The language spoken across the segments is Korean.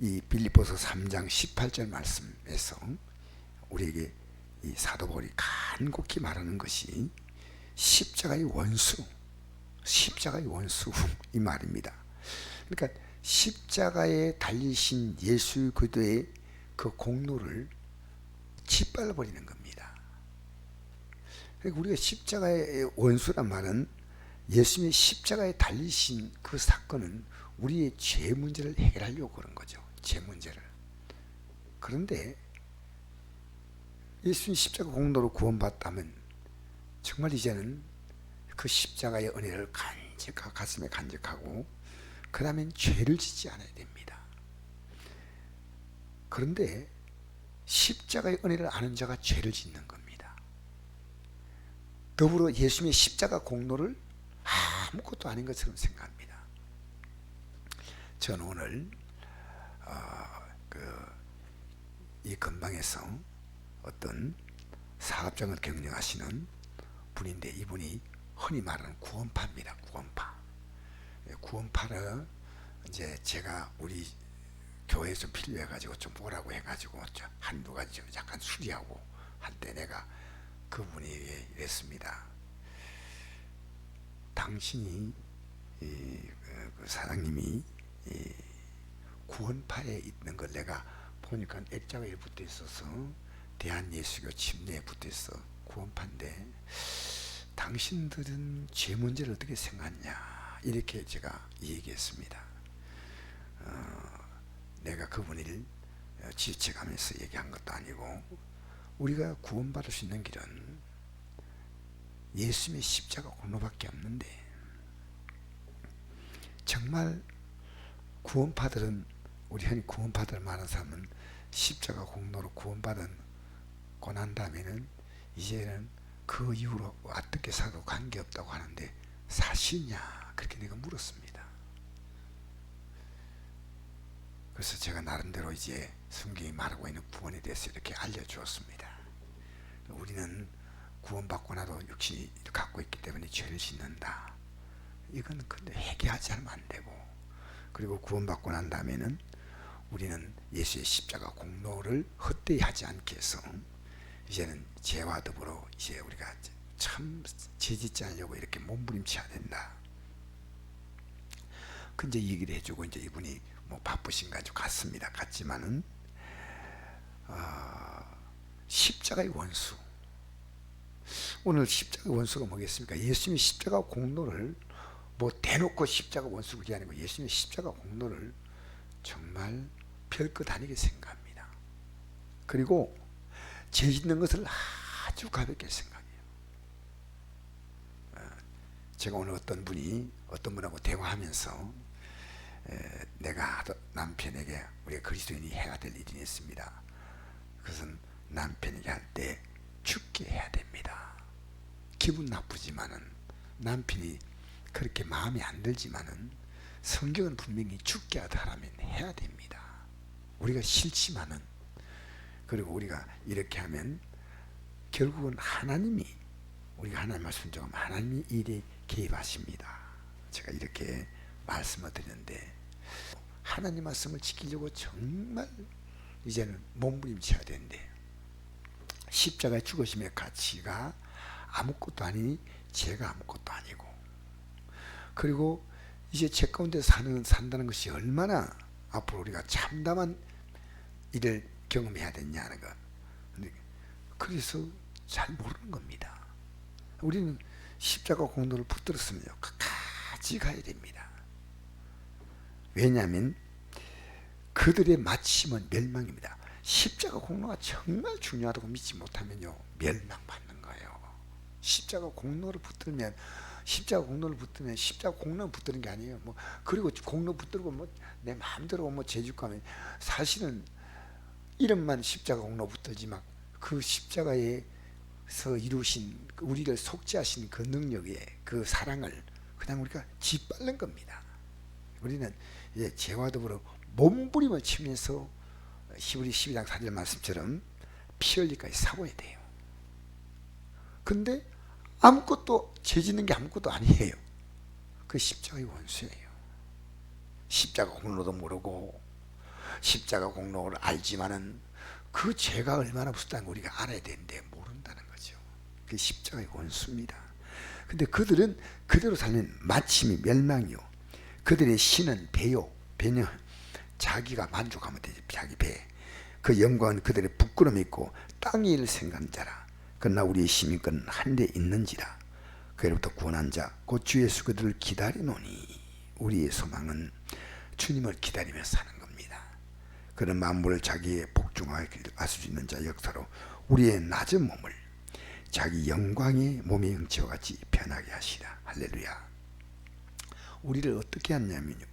이 빌립보서 3장 18절 말씀에서 우리에게 이 사도 바울이 간곡히 말하는 것이 십자가의 원수, 십자가의 원수 이 말입니다. 그러니까 십자가에 달리신 예수 그리스도의 그 공로를 짓밟아 버리는 겁니다. 그러니까 우리가 십자가의 원수란 말은 예수님이 십자가에 달리신 그 사건은 우리의 죄 문제를 해결하려고 그런 거죠. 죄 문제를. 그런데 예수님 십자가 공로로 구원받다면 정말 이제는 그 십자가의 은혜를 가슴에 간직하고 그 다음엔 죄를 짓지 않아야 됩니다. 그런데 십자가의 은혜를 아는 자가 죄를 짓는 겁니다. 더불어 예수님의 십자가 공로를 아무것도 아닌 것처럼 생각합니다. 저는 오늘 이 근방에서 어떤 사업장을 경영하시는 분인데 이분이 흔히 말하는 구원파입니다. 구원파를 이제 제가 우리 교회에서 필요해가지고 좀 보라고 해가지고 한두 가지 좀 약간 수리하고 한때 내가 그분이 이랬습니다. 당신이 그 사장님이 구원파에 있는 걸 내가 보니까 액자가 붙어 있어서 대한예수교 침례에 붙어 있어. 구원파인데 당신들은 죄 문제를 어떻게 생각하냐 이렇게 제가 얘기했습니다. 내가 그분을 지체가면서 얘기한 것도 아니고 우리가 구원받을 수 있는 길은 예수님의 십자가 공로밖에 없는데 정말 구원파들은 우리 흔히 구원파들 많은 사람은 십자가 공로로 구원받고 난 다음에는 이제는 그 이후로 어떻게 살아도 관계없다고 하는데 사실이냐 그렇게 내가 물었습니다. 그래서 제가 나름대로 이제 성경이 말하고 있는 구원에 대해서 이렇게 알려주었습니다. 우리는 구원받고 나도 역시 갖고 있기 때문에 죄를 짓는다. 이건 근데 회개하지 않으면 안 되고, 그리고 구원받고 난 다음에는 우리는 예수의 십자가 공로를 헛되이 하지 않게 해서 이제는 죄와 더불어 이제 우리가 참 죄짓지 않으려고 이렇게 몸부림쳐야 된다. 그 이제 얘기를 해주고 이제 이분이 뭐 바쁘신가 좀 갔지만은 십자가의 원수. 오늘 십자가의 원수가 뭐겠습니까? 예수님의 십자가 공로를 뭐 대놓고 십자가 원수 그게 아니고 예수님의 십자가 공로를 정말 별것 아니게 생각합니다. 그리고 죄 짓는 것을 아주 가볍게 생각해요. 제가 오늘 어떤 분하고 대화하면서 내가 남편에게 우리가 그리스도인이 해야 될 일이 있습니다. 그것은 남편에게 할 때 죽게 해야 됩니다. 기분 나쁘지만은 남편이 그렇게 마음에 안 들지만은 성경은 분명히 죽게 하라면 해야 됩니다. 우리가 싫지만은, 그리고 우리가 이렇게 하면 결국은 우리가 하나님을 순종하면 하나님이 일에 개입하십니다. 제가 이렇게 말씀을 드렸는데 하나님 말씀을 지키려고 정말 이제는 몸부림쳐야 되는데 십자가의 죽으심의 가치가 아무것도 아니니 죄가 아무것도 아니고, 그리고 이제 죄 가운데 산다는 것이 얼마나 앞으로 우리가 참담한 일을 경험해야 되냐는 것. 그래서 잘 모르는 겁니다. 우리는 십자가 공로를 붙들었으면 끝까지 가야 됩니다. 왜냐하면 그들의 마침은 멸망입니다. 십자가 공로가 정말 중요하다고 믿지 못하면요 멸망받는 거예요. 십자가 공로를 붙들면 십자가 공로를 붙드는 게 아니에요. 그리고 공로 붙들고 내 마음대로 제주가면 사실은 이름만 십자가 공로 붙들지만 그 십자가에서 이루신 우리를 속죄하신 그 능력에 그 사랑을 그냥 우리가 짓밟는 겁니다. 우리는 이제 죄와 더불어 몸부림을 치면서 히브리 12장 4절 말씀처럼 피 흘리기까지 싸워야 돼요. 근데 아무것도 죄 짓는 게 아무것도 아니에요. 그 십자가의 원수예요. 십자가 공로도 모르고 십자가 공로를 알지만은 그 죄가 얼마나 무섭다는 걸 우리가 알아야 되는데 모른다는 거죠. 그게 십자가의 원수입니다. 근데 그들은 그대로 살면 마침이 멸망이요. 그들의 신은 배요. 배는 자기가 만족하면 되지. 자기 배. 그 영광은 그들의 부끄러움이 있고 땅의 일을 생각하는 자라. 그러나 우리의 시민권은 한 데 있는지라. 그로부터 구원한 자 곧 주 예수 그들을 기다리노니. 우리의 소망은 주님을 기다리며 사는 겁니다. 그는 만물을 자기의 복종하게 할 수 있는 자 역사로 우리의 낮은 몸을 자기 영광의 몸의 형체와 같이 변하게 하시라. 할렐루야. 우리를 어떻게 하냐면요,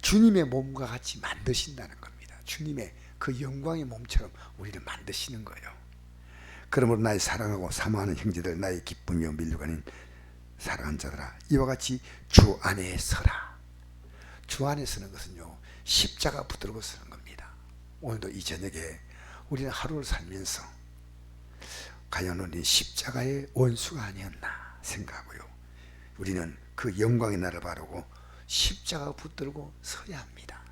주님의 몸과 같이 만드신다는 겁니다. 주님의 그 영광의 몸처럼 우리를 만드시는 거예요. 그러므로 나의 사랑하고 사모하는 형제들, 나의 기쁨이요 밀류가 아닌 사랑하는 자들아, 이와 같이 주 안에 서라. 주 안에 서는 것은요, 십자가 붙들고 서는 겁니다. 오늘도 이 저녁에 우리는 하루를 살면서 과연 우리 십자가의 원수가 아니었나 생각하고요, 우리는 그 영광의 날을 바라고 십자가 붙들고 서야 합니다.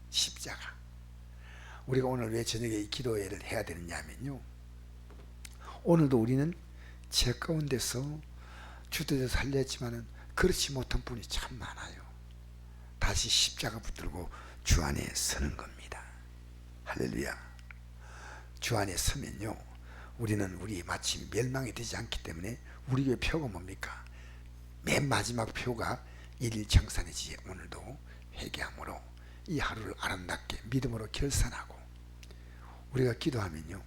십자가. 우리가 오늘 왜 저녁에 이 기도회를 해야 되느냐면요, 오늘도 우리는 죄 가운데서 주도해서 살렸지만은 그렇지 못한 분이 참 많아요. 다시 십자가 붙들고 주 안에 서는 겁니다. 할렐루야. 주 안에 서면요, 우리는 우리 마침 멸망이 되지 않기 때문에 우리 교회 표가 뭡니까? 맨 마지막 표가 일일청산이지. 오늘도 회개함으로 이 하루를 아름답게 믿음으로 결산하고 우리가 기도하면요,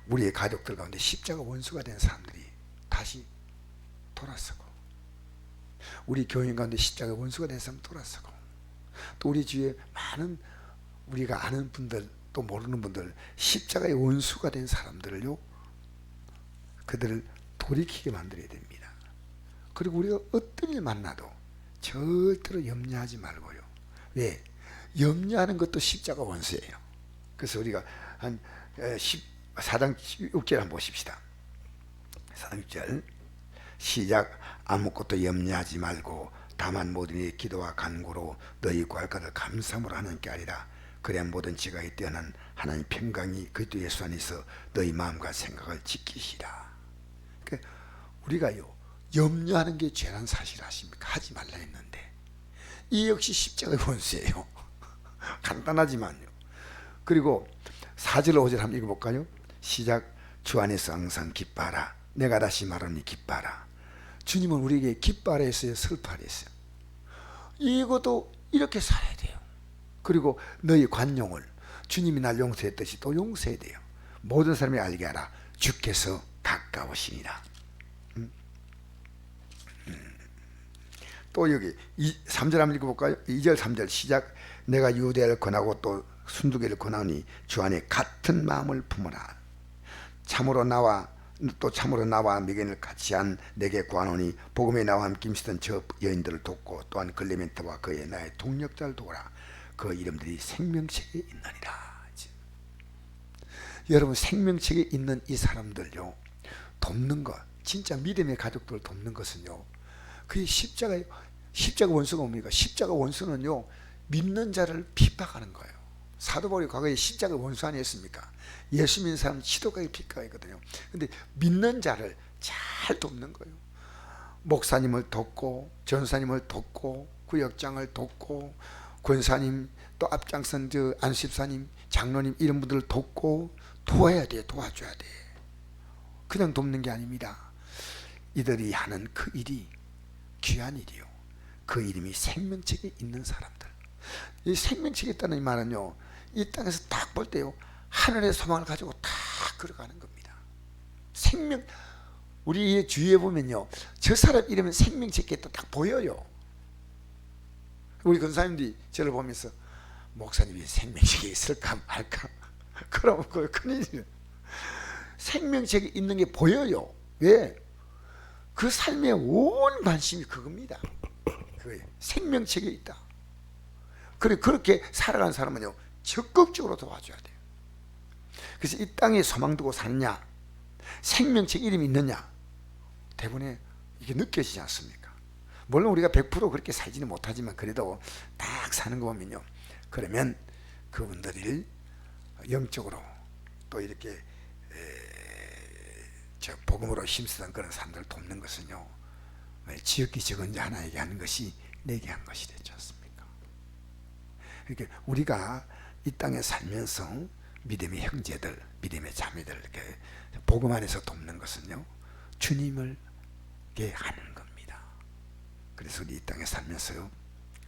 우리의 가족들 가운데 십자가 원수가 된 사람들이 다시 돌아서고, 우리 교인 가운데 십자가 원수가 된 사람 돌아서고, 또 우리 주위에 많은 우리가 아는 분들 또 모르는 분들 십자가의 원수가 된 사람들을요, 그들을 돌이키게 만들어야 됩니다. 그리고 우리가 어떤 일 만나도 절대로 염려하지 말고요. 왜? 염려하는 것도 십자가 원수예요. 그래서 우리가 한 4장 6절 한번 보십시다. 4장 6절 시작. 아무것도 염려하지 말고 다만 모든 일 기도와 간구로 너희 구할 것을 감사함으로 하나님께 아리라. 그래야 모든 지각이 뛰어난 하나님 평강이 그리스도 예수 안에서 너희 마음과 생각을 지키시라. 그러니까 우리가요, 염려하는 게 죄란 사실 아십니까? 하지 말라 했는데 이 역시 십자가의 원수예요. 간단하지만요. 그리고 4절 5절 한번 읽어볼까요? 시작. 주 안에서 항상 기뻐하라. 내가 다시 말하니 기뻐하라. 주님은 우리에게 기뻐하라 했어요, 슬퍼하라 했어요? 이것도 이렇게 살아야 돼요. 그리고 너희 관용을 주님이 날 용서했듯이 또 용서해야 돼요. 모든 사람이 알게 하라. 주께서 가까우시니라. 또 여기 3절 한번 읽어볼까요? 2절 3절 시작. 내가 유대를 권하고 또 순두개를 권하니 주 안에 같은 마음을 품으라. 참으로 나와 미견을 같이 한 내게 구하노니 복음에 나와 함께 있었던 저 여인들을 돕고 또한 글레멘트와 그의 나의 동력자를 도우라. 그 이름들이 생명책에 있느니라. 여러분, 생명책에 있는 이 사람들요, 돕는 것, 진짜 믿음의 가족들을 돕는 것은요, 그게 십자가 원수가 뭡니까? 십자가 원수는요, 믿는 자를 핍박하는 거예요. 사도 바울이 과거에 십자가 원수 아니었습니까? 예수 믿는 사람 지독하게 핍박했거든요. 근데 믿는 자를 잘 돕는 거예요. 목사님을 돕고 전사님을 돕고 구역장을 돕고 권사님 또 앞장선 안수집사님 장로님 이런 분들을 돕고 도와야 돼. 도와줘야 돼. 그냥 돕는 게 아닙니다. 이들이 하는 그 일이 귀한 일이요. 그 이름이 생명책에 있는 사람들. 이 생명책에 있다는 이 말은요, 이 땅에서 딱 볼 때요, 하늘의 소망을 가지고 딱 걸어가는 겁니다. 생명, 우리 주위에 보면요, 저 사람 이름은 생명책에 있다 딱 보여요. 우리 권사님들이 저를 보면서 목사님이 생명책에 있을까 말까 그러면 그 큰일이에요. 생명책에 있는 게 보여요. 왜? 그 삶의 온 관심이 그겁니다. 그거예요. 생명책에 있다. 그리고 그렇게 살아가는 사람은요, 적극적으로 도와줘야 돼요. 그래서 이 땅에 소망 두고 사느냐, 생명책 이름이 있느냐, 대부분에 이게 느껴지지 않습니까? 물론 우리가 100% 그렇게 살지는 못하지만 그래도 딱 사는 거 보면요, 그러면 그분들을 영적으로 또 이렇게 저 복음으로 힘쓰던 그런 사람들을 돕는 것은요, 지극히 적은 자 하나에게 하는 것이 내게 한 것이 되지 않습니까? 그러니까 우리가 이 땅에 살면서 믿음의 형제들, 믿음의 자매들 이렇게 복음 안에서 돕는 것은요, 주님을 게 하는 겁니다. 그래서 우리 이 땅에 살면서요,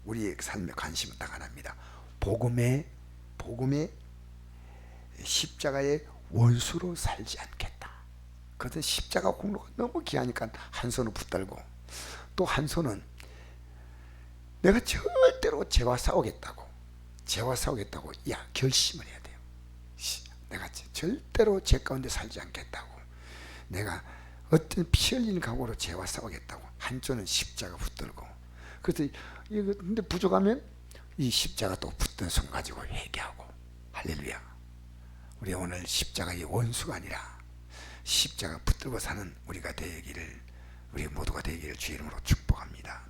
우리의 삶에 관심은 딱 하나입니다. 복음의 십자가의 원수로 살지 않겠다. 그것은 십자가 공로가 너무 귀하니까 한 손을 붙들고, 또 한 손은 내가 절대로 죄와 싸우겠다고 야 결심을 해야 돼요. 내가 절대로 죄 가운데 살지 않겠다고, 내가 어떤 피 흘리는 각오로 죄와 싸우겠다고 한쪽은 십자가 붙들고, 그래서 이거 근데 부족하면 이 십자가 또 붙든 손 가지고 회개하고. 할렐루야. 우리 오늘 십자가의 원수가 아니라 십자가 붙들고 사는 우리가 되기를, 우리 모두가 되기를 주의 이름으로 축복합니다.